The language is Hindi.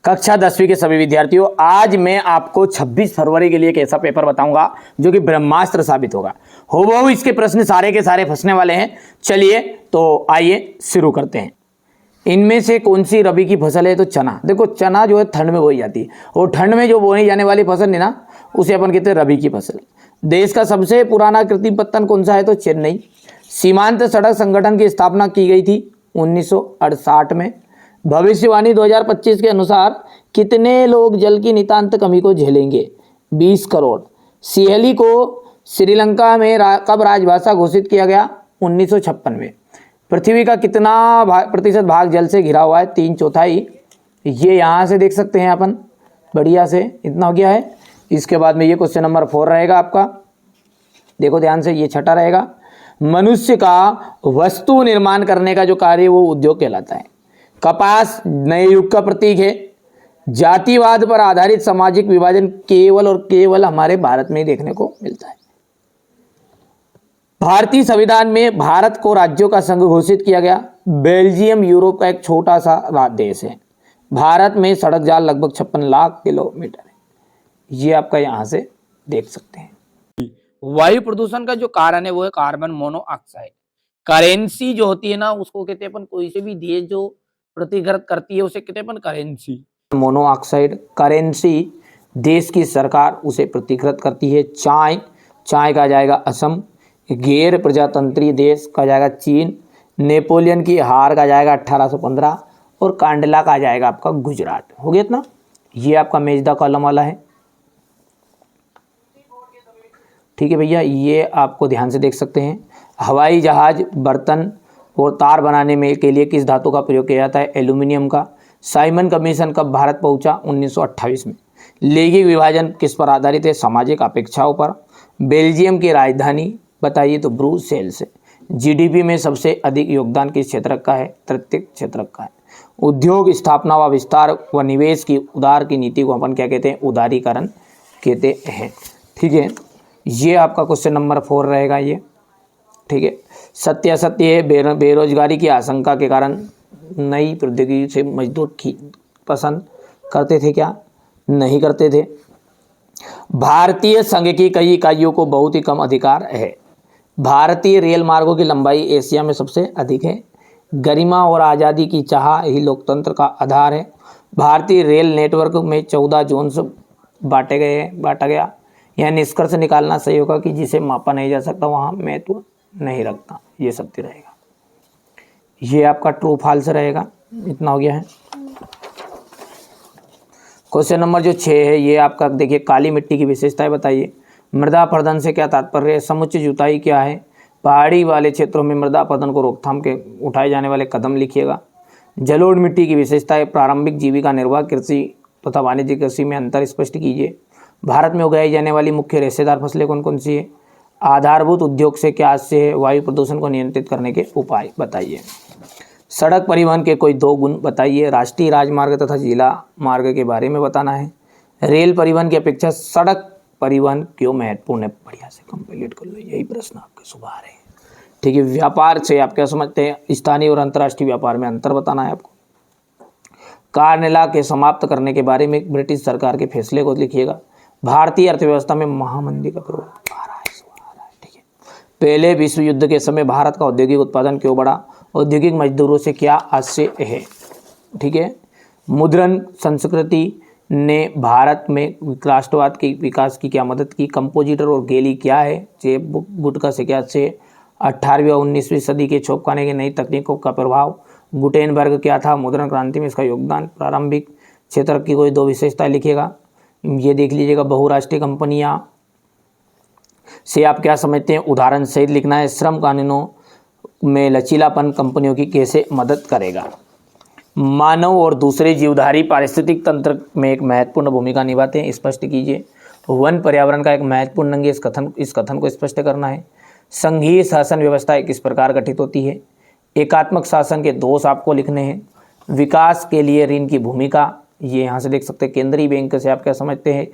कक्षा 10वीं के सभी विद्यार्थियों, आज मैं आपको 26 फरवरी के लिए एक ऐसा पेपर बताऊंगा जो कि ब्रह्मास्त्र साबित होगा। हूबहू इसके प्रश्न सारे के सारे फंसने वाले हैं। चलिए तो आइए शुरू करते हैं। इनमें से कौन सी रबी की फसल है? तो चना। देखो चना जो है ठंड में बोई जाती है और ठंड में जो बोई जाने वाली फसल है ना, उसे अपन कहते हैं रबी की फसल। देश का सबसे पुराना कृत्रिम पत्तन कौन सा है? तो चेन्नई। सीमांत सड़क संगठन की स्थापना की गई थी 1968 में। भविष्यवाणी 2025 के अनुसार कितने लोग जल की नितांत कमी को झेलेंगे? 20 करोड़। सिहली को श्रीलंका में कब राजभाषा घोषित किया गया? 1956 में। पृथ्वी का कितना प्रतिशत भाग जल से घिरा हुआ है? 3/4। ये यहाँ से देख सकते हैं अपन, बढ़िया से इतना हो गया है। इसके बाद में ये क्वेश्चन नंबर 4 रहेगा आपका, देखो ध्यान से, ये छठा रहेगा। मनुष्य का वस्तु निर्माण करने का जो कार्य है वो उद्योग कहलाता है। कपास नए युग का प्रतीक है। जातिवाद पर आधारित सामाजिक विभाजन केवल और केवल हमारे भारत में ही देखने को मिलता है। भारतीय संविधान में भारत को राज्यों का संघ घोषित किया गया। बेल्जियम यूरोप का एक छोटा सा देश है। भारत में सड़क जाल लगभग 56 लाख किलोमीटर है। ये आपका यहां से देख सकते हैं। वायु प्रदूषण का जो कारण है वो है कार्बन मोनोऑक्साइड। करेंसी जो होती है ना, उसको कहते हैं अपन, कोई से भी देश जो प्रतिघट करती है उसे कहते हैं अपन करेंसी। मोनोऑक्साइड करेंसी देश की सरकार उसे प्रतिघट करती है। चाय का जाएगा असम। गैर प्रजातंत्री देश का जाएगा चीन। नेपोलियन की हार का जाएगा 1815 और कांडला का जाएगा आपका गुजरात। हो गया इतना। ये आपका मेजदा कॉलम वाला है, ठीक है भैया। ये आपको ध्यान से देख सकते हैं। हवाई जहाज, बर्तन और तार बनाने में के लिए किस धातु का प्रयोग किया जाता है? एल्यूमिनियम का। साइमन कमीशन कब भारत पहुंचा? 1928 में। लैंगिक विभाजन किस पर आधारित है? सामाजिक अपेक्षाओं पर। बेल्जियम की राजधानी बताइए? तो ब्रुसेल्स है। जीडीपी में सबसे अधिक योगदान किस क्षेत्र का है? तृतीयक क्षेत्र का है। उद्योग स्थापना व विस्तार व निवेश की उदार की नीति को अपन क्या कहते हैं? उदारीकरण कहते हैं, ठीक है। ये आपका क्वेश्चन नंबर 4 रहेगा ये, ठीक है। सत्य असत्य है। बेरोजगारी की आशंका के कारण नई प्रौद्योगिकी से मजदूर पसंद करते थे क्या? नहीं करते थे। भारतीय संघ की कई इकाइयों को बहुत ही कम अधिकार है। भारतीय रेल मार्गों की लंबाई एशिया में सबसे अधिक है। गरिमा और आज़ादी की चाह ही लोकतंत्र का आधार है। भारतीय रेल नेटवर्क में 14 जोन से बांटा गया। यह निष्कर्ष निकालना सही होगा कि जिसे मापा नहीं जा सकता वहाँ महत्व नहीं रखता। ये सत्य रहेगा। ये आपका ट्रू फॉल्स रहेगा। इतना हो गया है। क्वेश्चन नंबर जो 6 है ये आपका देखिए, काली मिट्टी की विशेषताएं बताइए। मृदा अपरदन से क्या तात्पर्य है? समुचित जुताई क्या है? पहाड़ी वाले क्षेत्रों में मृदा अपरदन को रोकथाम के उठाए जाने वाले कदम लिखिएगा। जलोढ़ मिट्टी की विशेषताएं। प्रारंभिक जीविका निर्वाह कृषि तथा वाणिज्यिक कृषि में अंतर स्पष्ट कीजिए। भारत में उगाई जाने वाली मुख्य रेशेदार फसलें कौन कौन सी है? आधारभूत उद्योग से क्या आशय है? वायु प्रदूषण को नियंत्रित करने के उपाय बताइए। सड़क परिवहन के कोई 2 गुण बताइए। राष्ट्रीय राजमार्ग तथा जिला मार्ग के बारे में बताना है। रेल परिवहन की अपेक्षा सड़क परिवहन क्यों महत्वपूर्ण है? बढ़िया से कंप्लीट कर लो, यही प्रश्न आपके सुबह आ रहे हैं, ठीक है। व्यापार से आप क्या समझते हैं? स्थानीय और अंतर्राष्ट्रीय व्यापार में अंतर बताना है आपको। कार्नेला के समाप्त करने के बारे में ब्रिटिश सरकार के फैसले को लिखिएगा। भारतीय अर्थव्यवस्था में महामंदी का प्रभाव आ रहा है, ठीक है। पहले विश्व युद्ध के समय भारत का औद्योगिक उत्पादन क्यों बढ़ा? औद्योगिक मजदूरों से क्या आशय है? ठीक है। मुद्रण संस्कृति ने भारत में राष्ट्रवाद के विकास की क्या मदद की? कंपोजिटर और गैली क्या है? जेब गुटका से क्या आशय? 18वीं और 19वीं सदी के छापखाने की नई तकनीकों का प्रभाव। गुटेनबर्ग क्या था? मुद्रण क्रांति में इसका योगदान। प्रारंभिक क्षेत्र की कोई 2 विशेषताएं लिखिएगा। ये देख लीजिएगा। बहुराष्ट्रीय कंपनियां से आप क्या समझते हैं? उदाहरण सहित लिखना है। श्रम कानूनों में लचीलापन कंपनियों की कैसे मदद करेगा? मानव और दूसरे जीवधारी पारिस्थितिक तंत्र में एक महत्वपूर्ण भूमिका निभाते हैं, स्पष्ट कीजिए। वन पर्यावरण का एक महत्वपूर्ण अंग है, इस कथन को स्पष्ट करना है। संघीय शासन व्यवस्था किस प्रकार गठित होती है? एकात्मक शासन के दोष आपको लिखने हैं। विकास के लिए ऋण की भूमिका, ये यहाँ से देख सकते हैं। केंद्रीय बैंक से आप क्या समझते हैं?